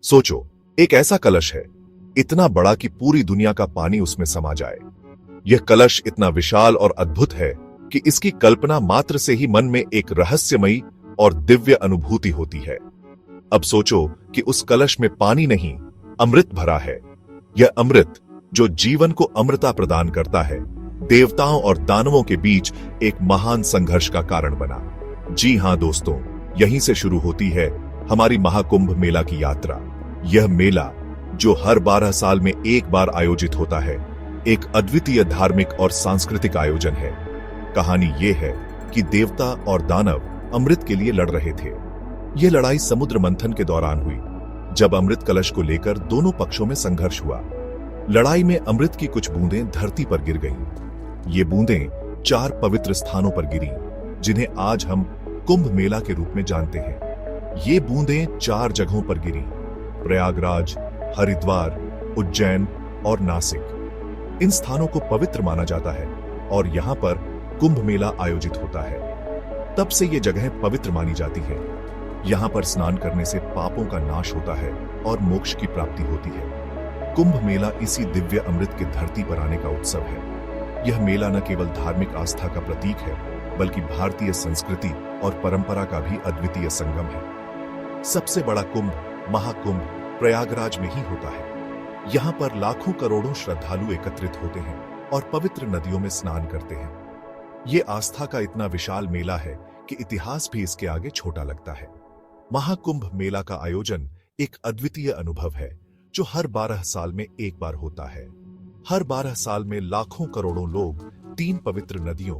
सोचो, एक ऐसा कलश है, इतना बड़ा कि पूरी दुनिया का पानी उसमें समा जाए। यह कलश इतना विशाल और अद्भुत है कि इसकी कल्पना मात्र से ही मन में एक रहस्यमयी और दिव्य अनुभूति होती है। अब सोचो कि उस कलश में पानी नहीं, अमृत भरा है। यह अमृत जो जीवन को अमृता प्रदान करता है, देवताओं और दानवों के बीच एक महान संघर्ष का कारण बना। जी हां दोस्तों, यहीं से शुरू होती है हमारी महाकुंभ मेला की यात्रा। यह मेला जो हर 12 साल में एक बार आयोजित होता है, एक अद्वितीय धार्मिक और सांस्कृतिक आयोजन है। कहानी यह है कि देवता और दानव अमृत के लिए लड़ रहे थे। यह लड़ाई समुद्र मंथन के दौरान हुई, जब अमृत कलश को लेकर दोनों पक्षों में संघर्ष हुआ। लड़ाई में अमृत की कुछ बूंदें धरती पर गिर गईं। ये बूंदें 4 पवित्र स्थानों पर गिरी, जिन्हें आज हम कुंभ मेला के रूप में जानते हैं। ये बूंदें 4 जगहों पर गिरी: प्रयागराज, हरिद्वार, उज्जैन और नासिक। इन स्थानों को पवित्र माना जाता है और यहाँ पर कुंभ मेला आयोजित होता है। तब से ये जगहें पवित्र मानी जाती हैं। यहाँ पर स्नान करने से पापों का नाश होता है और मोक्ष की प्राप्ति होती है। कुंभ मेला इसी दिव्य अमृत की धरती पर आने का उत्सव है। यह मेला न केवल धार्मिक आस्था का प्रतीक है, बल्कि भारतीय संस्कृति और परंपरा का भी अद्वितीय संगम है। सबसे बड़ा कुंभ, महाकुंभ, प्रयागराज में ही होता है। यहाँ पर लाखों करोड़ों श्रद्धालु एकत्रित होते हैं और पवित्र नदियों में स्नान करते हैं। ये आस्था का इतना विशाल मेला है कि इतिहास भी इसके आगे छोटा लगता है। महाकुंभ मेला का आयोजन एक अद्वितीय अनुभव है जो हर 12 साल में एक बार होता है। हर 12 साल में लाखों करोड़ों लोग 3 पवित्र नदियों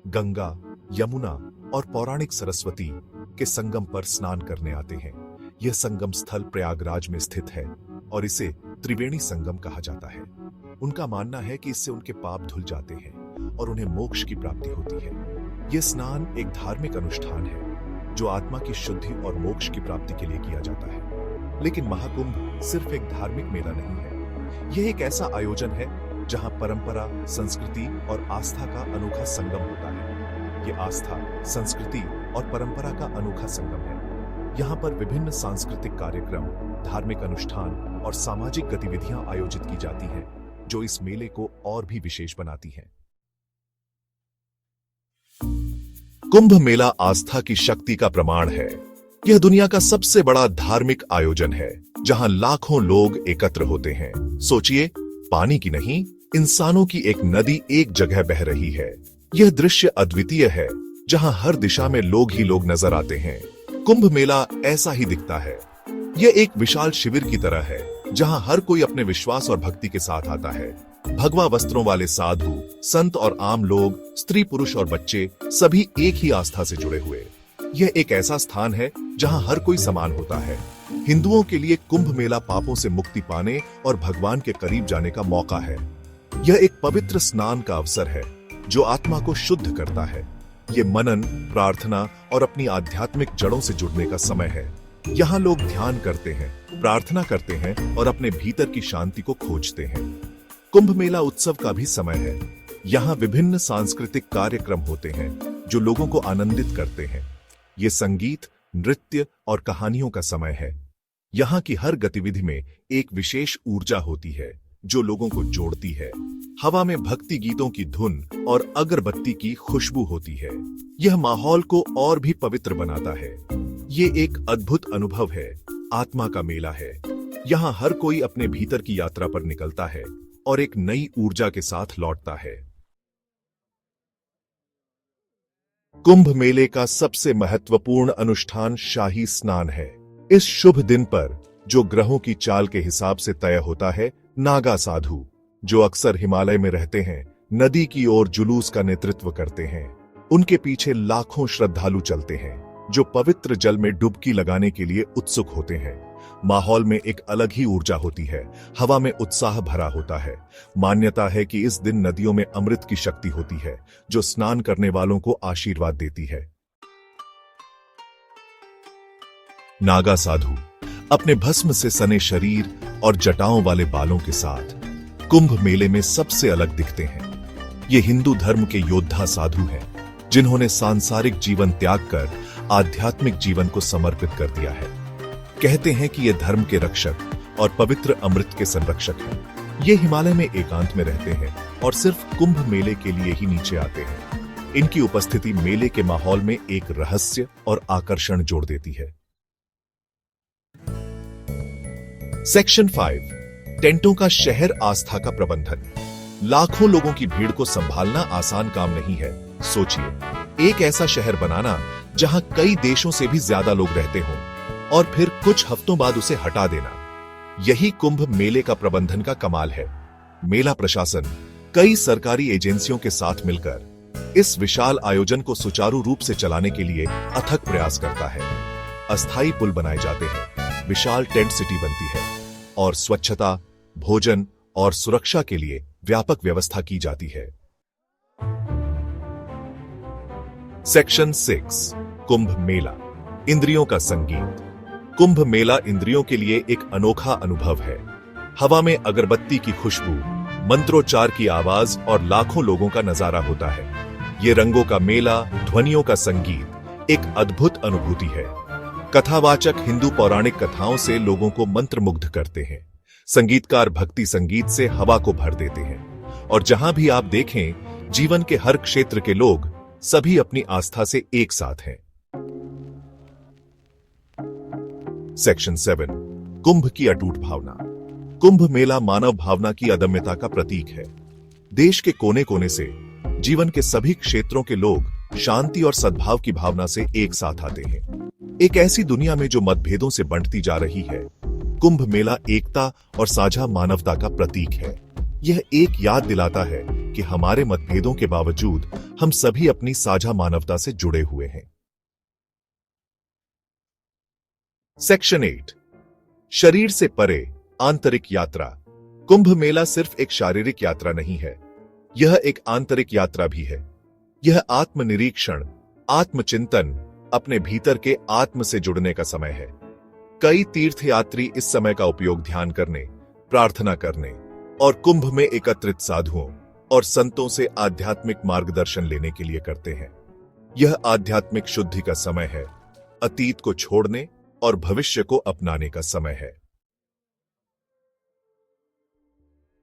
गंगा, यमुना और पौराणिक सरस्वती के संगम पर स्नान करने आते हैं। यह संगम स्थल प्रयागराज में स्थित है और इसे त्रिवेणी संगम कहा जाता है। उनका मानना है कि इससे उनके पाप धुल जाते हैं और उन्हें मोक्ष की प्राप्ति होती है। यह स्नान एक धार्मिक अनुष्ठान है जो आत्मा की शुद्धि और मोक्ष की प्राप्ति के लिए किया जाता है। लेकिन महाकुंभ सिर्फ एक धार्मिक मेला नहीं है। यह एक ऐसा आयोजन है जहां परंपरा, संस्कृति और आस्था का अनोखा संगम होता है। यह आस्था, संस्कृति और परंपरा का अनोखा संगम है। यहाँ पर विभिन्न सांस्कृतिक कार्यक्रम, धार्मिक अनुष्ठान और सामाजिक गतिविधियां आयोजित की जाती हैं, जो इस मेले को और भी विशेष बनाती हैं। कुंभ मेला आस्था की शक्ति का प्रमाण है। यह दुनिया का सबसे बड़ा धार्मिक आयोजन है जहां लाखों लोग एकत्र होते हैं। सोचिए, पानी की नहीं, इंसानों की एक नदी एक जगह बह रही है। यह दृश्य अद्वितीय है जहां हर दिशा में लोग ही लोग नजर आते हैं। कुंभ मेला ऐसा ही दिखता है। यह एक विशाल शिविर की तरह है जहां हर कोई अपने विश्वास और भक्ति के साथ आता है। भगवा वस्त्रों वाले साधु, संत और आम लोग, स्त्री, पुरुष और बच्चे सभी एक ही आस्था से जुड़े हुए। यह एक ऐसा स्थान है जहां हर कोई समान होता है। हिंदुओं के लिए कुंभ मेला पापों से मुक्ति पाने और भगवान के करीब जाने का मौका है। यह एक पवित्र स्नान का अवसर है जो आत्मा को शुद्ध करता है। ये मनन, प्रार्थना और अपनी आध्यात्मिक जड़ों से जुड़ने का समय है। यहाँ लोग ध्यान करते हैं, प्रार्थना करते हैं और अपने भीतर की शांति को खोजते हैं। कुंभ मेला उत्सव का भी समय है। यहाँ विभिन्न सांस्कृतिक कार्यक्रम होते हैं जो लोगों को आनंदित करते हैं। ये संगीत, नृत्य और कहानियों का समय है। यहाँ की हर गतिविधि में एक विशेष ऊर्जा होती है जो लोगों को जोड़ती है। हवा में भक्ति गीतों की धुन और अगरबत्ती की खुशबू होती है। यह माहौल को और भी पवित्र बनाता है। ये एक अद्भुत अनुभव है, आत्मा का मेला है। यहाँ हर कोई अपने भीतर की यात्रा पर निकलता है और एक नई ऊर्जा के साथ लौटता है। कुंभ मेले का सबसे महत्वपूर्ण अनुष्ठान शाही स्नान है। इस शुभ दिन पर जो ग्रहों की चाल के हिसाब से तय होता है, नागा साधु जो अक्सर हिमालय में रहते हैं, नदी की ओर जुलूस का नेतृत्व करते हैं। उनके पीछे लाखों श्रद्धालु चलते हैं जो पवित्र जल में डुबकी लगाने के लिए उत्सुक होते हैं। माहौल में एक अलग ही ऊर्जा होती है, हवा में उत्साह भरा होता है। मान्यता है कि इस दिन नदियों में अमृत की शक्ति होती है जो स्नान करने वालों को आशीर्वाद देती है। नागा साधु अपने भस्म से सने शरीर और जटाओं वाले बालों के साथ कुंभ मेले में सबसे अलग दिखते हैं। ये हिंदू धर्म के योद्धा साधु हैं जिन्होंने सांसारिक जीवन त्याग कर आध्यात्मिक जीवन को समर्पित कर दिया है। कहते हैं कि ये धर्म के रक्षक और पवित्र अमृत के संरक्षक हैं। ये हिमालय में एकांत में रहते हैं और सिर्फ कुंभ मेले के लिए ही नीचे आते हैं। इनकी उपस्थिति मेले के माहौल में एक रहस्य और आकर्षण जोड़ देती है। सेक्शन 5, टेंटों का शहर आस्था का प्रबंधन। लाखों लोगों की भीड़ को संभालना आसान काम नहीं है। सोचिए, एक ऐसा शहर बनाना जहां कई देशों से भी ज्यादा लोग रहते हों और फिर कुछ हफ्तों बाद उसे हटा देना। यही कुंभ मेले का प्रबंधन का कमाल है। मेला प्रशासन कई सरकारी एजेंसियों के साथ मिलकर इस विशाल आयोजन को सुचारू रूप से चलाने के लिए अथक प्रयास करता है। अस्थायी पुल बनाए जाते हैं, विशाल टेंट सिटी बनती है और स्वच्छता, भोजन और सुरक्षा के लिए व्यापक व्यवस्था की जाती है। सेक्शन 6, कुंभ मेला, इंद्रियों का संगीत। कुंभ मेला इंद्रियों के लिए एक अनोखा अनुभव है। हवा में अगरबत्ती की खुशबू, मंत्रोच्चार की आवाज और लाखों लोगों का नजारा होता है। ये रंगों का मेला, ध्वनियों का संगीत एक अद्भुत अनुभूति है। कथावाचक हिंदू पौराणिक कथाओं से लोगों को मंत्रमुग्ध करते हैं। संगीतकार भक्ति संगीत से हवा को भर देते हैं और जहां भी आप देखें, जीवन के हर क्षेत्र के लोग सभी अपनी आस्था से एक साथ हैं। सेक्शन 7, कुंभ की अटूट भावना। कुंभ मेला मानव भावना की अदम्यता का प्रतीक है। देश के कोने कोने से, जीवन के सभी क्षेत्रों के लोग शांति और सद्भाव की भावना से एक साथ आते हैं। एक ऐसी दुनिया में जो मतभेदों से बंटती जा रही है, कुंभ मेला एकता और साझा मानवता का प्रतीक है। यह एक याद दिलाता है कि हमारे मतभेदों के बावजूद हम सभी अपनी साझा मानवता से जुड़े हुए हैं। सेक्शन 8, शरीर से परे आंतरिक यात्रा। कुंभ मेला सिर्फ एक शारीरिक यात्रा नहीं है, यह एक आंतरिक यात्रा भी है। यह आत्मनिरीक्षण, आत्मचिंतन, अपने भीतर के आत्म से जुड़ने का समय है। कई तीर्थयात्री इस समय का उपयोग ध्यान करने, प्रार्थना करने और कुंभ में एकत्रित साधुओं और संतों से आध्यात्मिक मार्गदर्शन लेने के लिए करते हैं। यह आध्यात्मिक शुद्धि का समय है, अतीत को छोड़ने और भविष्य को अपनाने का समय है।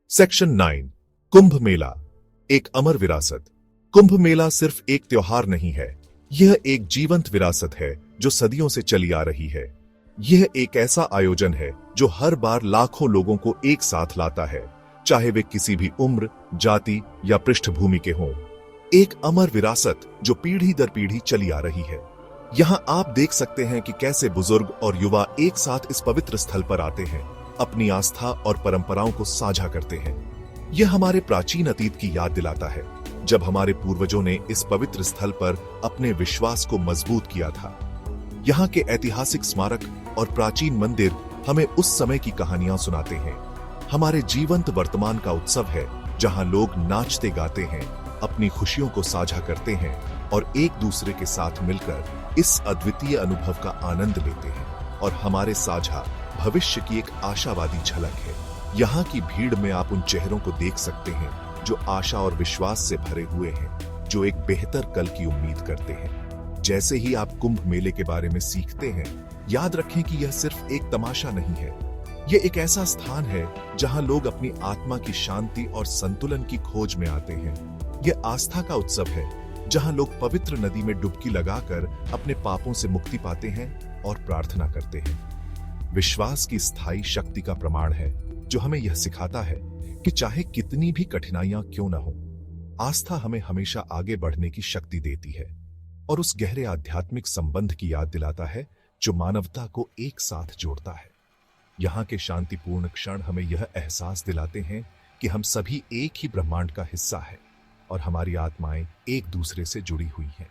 सेक्शन 9, कुंभ मेला एक अमर विरासत। कुंभ मेला सिर्फ एक त्योहार नहीं है, यह एक जीवंत विरासत है जो सदियों से चली आ रही है। यह एक ऐसा आयोजन है जो हर बार लाखों लोगों को एक साथ लाता है, चाहे वे किसी भी उम्र, जाति या पृष्ठभूमि के हों। एक अमर विरासत जो पीढ़ी दर पीढ़ी चली आ रही है। यहां आप देख सकते हैं कि कैसे बुजुर्ग और युवा एक साथ इस पवित्र स्थल पर आते हैं, अपनी आस्था और परंपराओं को साझा करते हैं। यह हमारे प्राचीन अतीत की याद दिलाता है, जब हमारे पूर्वजों ने इस पवित्र स्थल पर अपने विश्वास को मजबूत किया था। यहाँ के ऐतिहासिक स्मारक और प्राचीन मंदिर हमें उस समय की कहानियां सुनाते हैं। हमारे जीवंत वर्तमान का उत्सव है, जहां लोग नाचते गाते हैं, अपनी खुशियों को साझा करते हैं और एक दूसरे के साथ मिलकर इस अद्वितीय अनुभव का आनंद लेते हैं। और हमारे साझा भविष्य की एक आशावादी झलक है। यहाँ की भीड़ में आप उन चेहरों को देख सकते हैं जो आशा और विश्वास से भरे हुए हैं, जो एक बेहतर कल की उम्मीद करते हैं। जैसे ही आप कुंभ मेले के बारे में सीखते हैं, याद रखें कि यह सिर्फ एक तमाशा नहीं है। यह एक ऐसा स्थान है जहां लोग अपनी आत्मा की शांति और संतुलन की खोज में आते हैं। यह आस्था का उत्सव है, जहां लोग पवित्र नदी में डुबकी लगाकर अपने पापों से मुक्ति पाते हैं और प्रार्थना करते हैं। विश्वास की स्थायी शक्ति का प्रमाण है, जो हमें यह सिखाता है कि चाहे कितनी भी कठिनाइयां क्यों न हो, आस्था हमें हमेशा आगे बढ़ने की शक्ति देती है और उस गहरे आध्यात्मिक संबंध की याद दिलाता है जो मानवता को एक साथ जोड़ता है। यहाँ के शांतिपूर्ण क्षण हमें यह एहसास दिलाते हैं कि हम सभी एक ही ब्रह्मांड का हिस्सा हैं और हमारी आत्माएं एक दूसरे से जुड़ी हुई हैं।